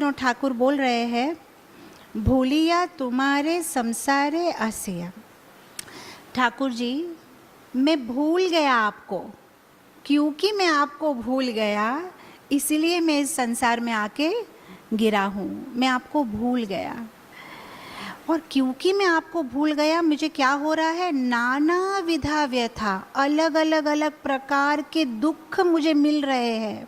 विनोद ठाकुर बोल रहे हैं, भूलिया तुम्हारे संसारे आसिया। ठाकुर जी, मैं भूल गया आपको, क्योंकि मैं आपको भूल गया इसलिए मैं इस संसार में आके गिरा हूँ। मैं आपको भूल गया, और क्योंकि मैं आपको भूल गया मुझे क्या हो रहा है, नाना विधा व्यथा, अलग अलग अलग प्रकार के दुख मुझे मिल रहे हैं।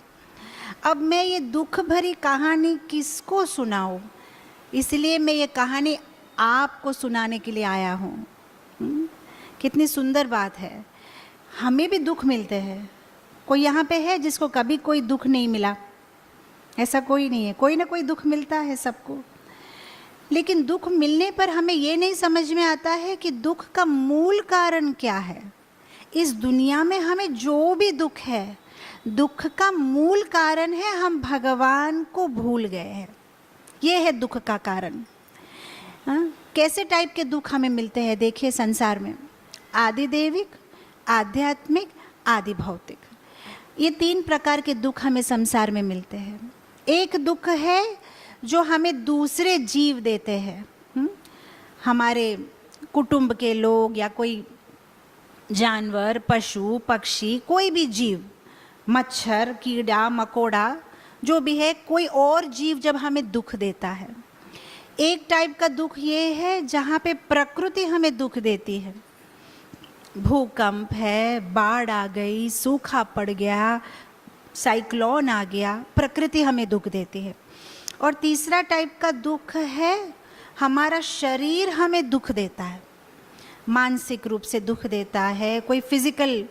अब मैं ये दुख भरी कहानी किसको सुनाऊं, इसलिए मैं ये कहानी आपको सुनाने के लिए आया हूँ। कितनी सुंदर बात है। हमें भी दुख मिलते हैं। कोई यहाँ पे है जिसको कभी कोई दुख नहीं मिला? ऐसा कोई नहीं है, कोई ना कोई दुख मिलता है सबको। लेकिन दुख मिलने पर हमें ये नहीं समझ में आता है कि दुख का मूल कारण क्या है। इस दुनिया में हमें जो भी दुख है, दुख का मूल कारण है हम भगवान को भूल गए हैं। ये है दुख का कारण। कैसे टाइप के दुख हमें मिलते हैं देखिए संसार में, आदि दैविक, आध्यात्मिक, आदि भौतिक। ये 3 प्रकार के दुख हमें संसार में मिलते हैं। एक दुख है जो हमें दूसरे जीव देते हैं, हमारे कुटुंब के लोग या कोई जानवर, पशु, पक्षी, कोई भी जीव, मच्छर, कीड़ा मकोड़ा, जो भी है, कोई और जीव जब हमें दुख देता है। एक टाइप का दुख ये है जहाँ पे प्रकृति हमें दुख देती है। भूकंप है, बाढ़ आ गई, सूखा पड़ गया, साइक्लोन आ गया, प्रकृति हमें दुख देती है। और तीसरा टाइप का दुख है हमारा शरीर हमें दुख देता है, मानसिक रूप से दुख देता है, कोई फिजिकल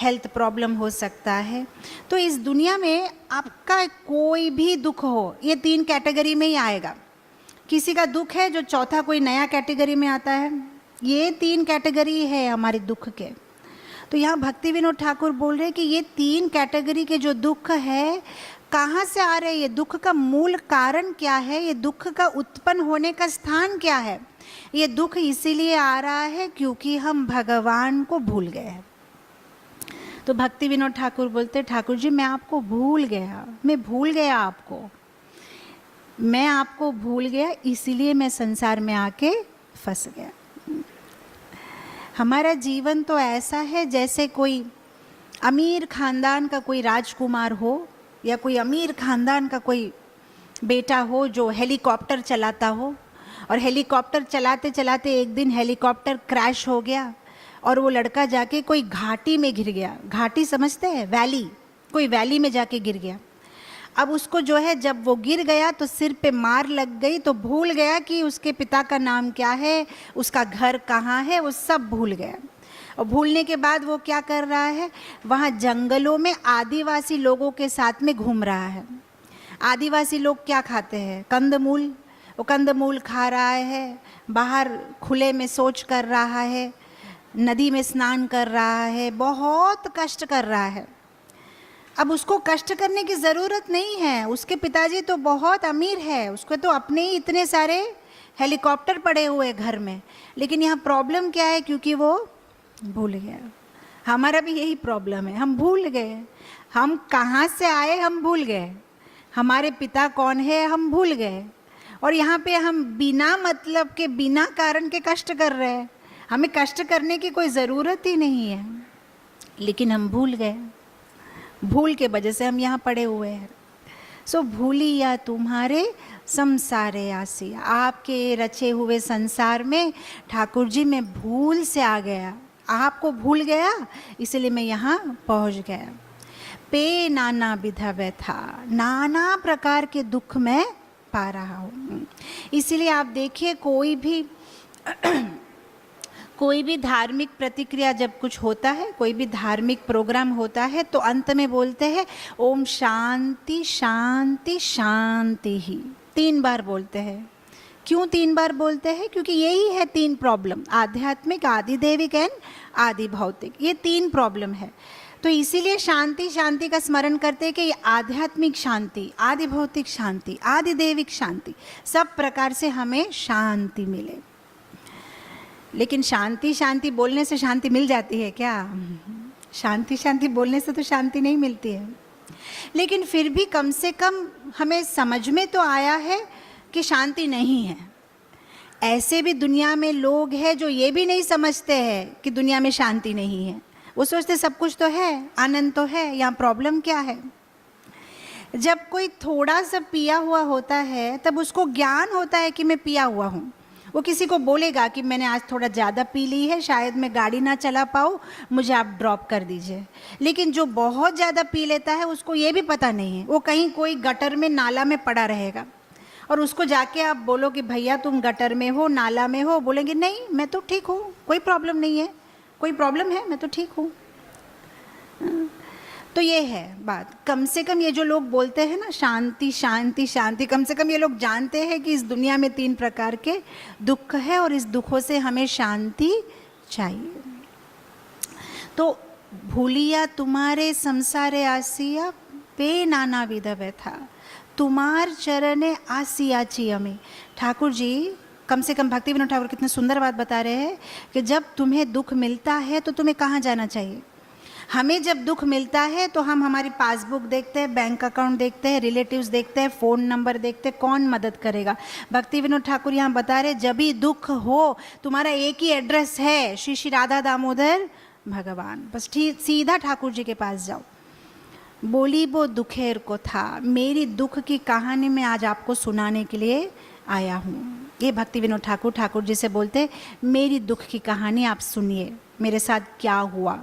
हेल्थ प्रॉब्लम हो सकता है। तो इस दुनिया में आपका कोई भी दुख हो, ये 3 कैटेगरी में ही आएगा। किसी का दुख है जो चौथा कोई नया कैटेगरी में आता है। ये 3 कैटेगरी है हमारे दुख के। तो यहाँ भक्ति विनोद ठाकुर बोल रहे हैं कि ये 3 कैटेगरी के जो दुख है कहाँ से आ रहे हैं, ये दुख का मूल कारण क्या है, ये दुख का उत्पन्न होने का स्थान क्या है। ये दुख इसीलिए आ रहा है क्योंकि हम भगवान को भूल गए हैं। तो भक्ति विनोद ठाकुर बोलते, ठाकुर जी मैं आपको भूल गया, मैं भूल गया आपको, मैं आपको भूल गया इसीलिए मैं संसार में आके फंस गया। हमारा जीवन तो ऐसा है जैसे कोई अमीर खानदान का कोई राजकुमार हो या कोई अमीर खानदान का कोई बेटा हो जो हेलीकॉप्टर चलाता हो, और हेलीकॉप्टर चलाते चलाते एक दिन हेलीकॉप्टर क्रैश हो गया और वो लड़का जाके कोई घाटी में गिर गया। घाटी समझते हैं, वैली, कोई वैली में जाके गिर गया। अब उसको जो है जब वो गिर गया तो सिर पे मार लग गई, तो भूल गया कि उसके पिता का नाम क्या है, उसका घर कहाँ है, वो सब भूल गया। और भूलने के बाद वो क्या कर रहा है, वहाँ जंगलों में आदिवासी लोगों के साथ में घूम रहा है। आदिवासी लोग क्या खाते हैं, कंदमूल, वो कंदमूल खा रहा है, बाहर खुले में शौच कर रहा है, नदी में स्नान कर रहा है, बहुत कष्ट कर रहा है। अब उसको कष्ट करने की ज़रूरत नहीं है, उसके पिताजी तो बहुत अमीर है, उसको तो अपने ही इतने सारे हेलीकॉप्टर पड़े हुए घर में। लेकिन यहाँ प्रॉब्लम क्या है, क्योंकि वो भूल गया। हमारा भी यही प्रॉब्लम है, हम भूल गए, हम कहाँ से आए हम भूल गए, हमारे पिता कौन है हम भूल गए, और यहाँ पे हम बिना मतलब के, बिना कारण के कष्ट कर रहे हैं। हमें कष्ट करने की कोई ज़रूरत ही नहीं है, लेकिन हम भूल गए। भूल के वजह से हम यहाँ पड़े हुए हैं। सो भूलिया तुम्हारे संसारे आसी, आपके रचे हुए संसार में ठाकुर जी मैं भूल से आ गया, आपको भूल गया इसलिए मैं यहाँ पहुँच गया। पे नाना विधा व्यथा, नाना प्रकार के दुख मैं पा रहा हूँ। इसीलिए आप देखिए कोई भी धार्मिक प्रतिक्रिया जब कुछ होता है, कोई भी धार्मिक प्रोग्राम होता है, तो अंत में बोलते हैं ओम शांति शांति शांति ही, 3 बार बोलते हैं। क्यों 3 बार बोलते हैं? क्योंकि यही है 3 प्रॉब्लम, आध्यात्मिक, आदि दैविक एंड आदि भौतिक, ये 3 प्रॉब्लम है। तो इसीलिए शांति शांति का स्मरण करते हैं कि ये आध्यात्मिक शांति, आदि भौतिक शांति, आदि दैविक शांति, सब प्रकार से हमें शांति मिले। लेकिन शांति शांति बोलने से शांति मिल जाती है क्या? शांति शांति बोलने से तो शांति नहीं मिलती है। लेकिन फिर भी कम से कम हमें समझ में तो आया है कि शांति नहीं है। ऐसे भी दुनिया में लोग हैं जो ये भी नहीं समझते हैं कि दुनिया में शांति नहीं है। वो सोचते सब कुछ तो है, आनंद तो है, यहाँ प्रॉब्लम क्या है। जब कोई थोड़ा सा पिया हुआ होता है तब उसको ज्ञान होता है कि मैं पिया हुआ हूँ। वो किसी को बोलेगा कि मैंने आज थोड़ा ज़्यादा पी ली है, शायद मैं गाड़ी ना चला पाऊँ, मुझे आप ड्रॉप कर दीजिए। लेकिन जो बहुत ज़्यादा पी लेता है उसको ये भी पता नहीं है, वो कहीं कोई गटर में नाला में पड़ा रहेगा और उसको जाके आप बोलो कि भैया तुम गटर में हो, नाला में हो, बोलेंगे नहीं मैं तो ठीक हूँ, कोई प्रॉब्लम नहीं है। कोई प्रॉब्लम है, मैं तो ठीक हूँ। तो ये है बात। कम से कम ये जो लोग बोलते हैं ना शांति शांति शांति, कम से कम ये लोग जानते हैं कि इस दुनिया में 3 प्रकार के दुख है और इस दुखों से हमें शांति चाहिए। तो भूलिया तुम्हारे संसारे आसिया पे नाना विध व्यथा, तुम्हार चरणे आसियाची अमी। ठाकुर जी कम से कम भक्ति विनोद ठाकुर कितने सुंदर बात बता रहे हैं कि जब तुम्हें दुख मिलता है तो तुम्हें कहाँ जाना चाहिए। हमें जब दुख मिलता है तो हम हमारी पासबुक देखते हैं, बैंक अकाउंट देखते हैं, रिलेटिव्स देखते हैं, फ़ोन नंबर देखते हैं, कौन मदद करेगा। भक्ति विनोद ठाकुर यहाँ बता रहे जब भी दुख हो तुम्हारा एक ही एड्रेस है, श्री श्री राधा दामोदर भगवान। बस ठीक सीधा ठाकुर जी के पास जाओ। बोली वो दुखेर को था, मेरी दुख की कहानी मैं आज आपको सुनाने के लिए आया हूँ। ये भक्ति विनोद ठाकुर ठाकुर जी से बोलते मेरी दुख की कहानी आप सुनिए, मेरे साथ क्या हुआ।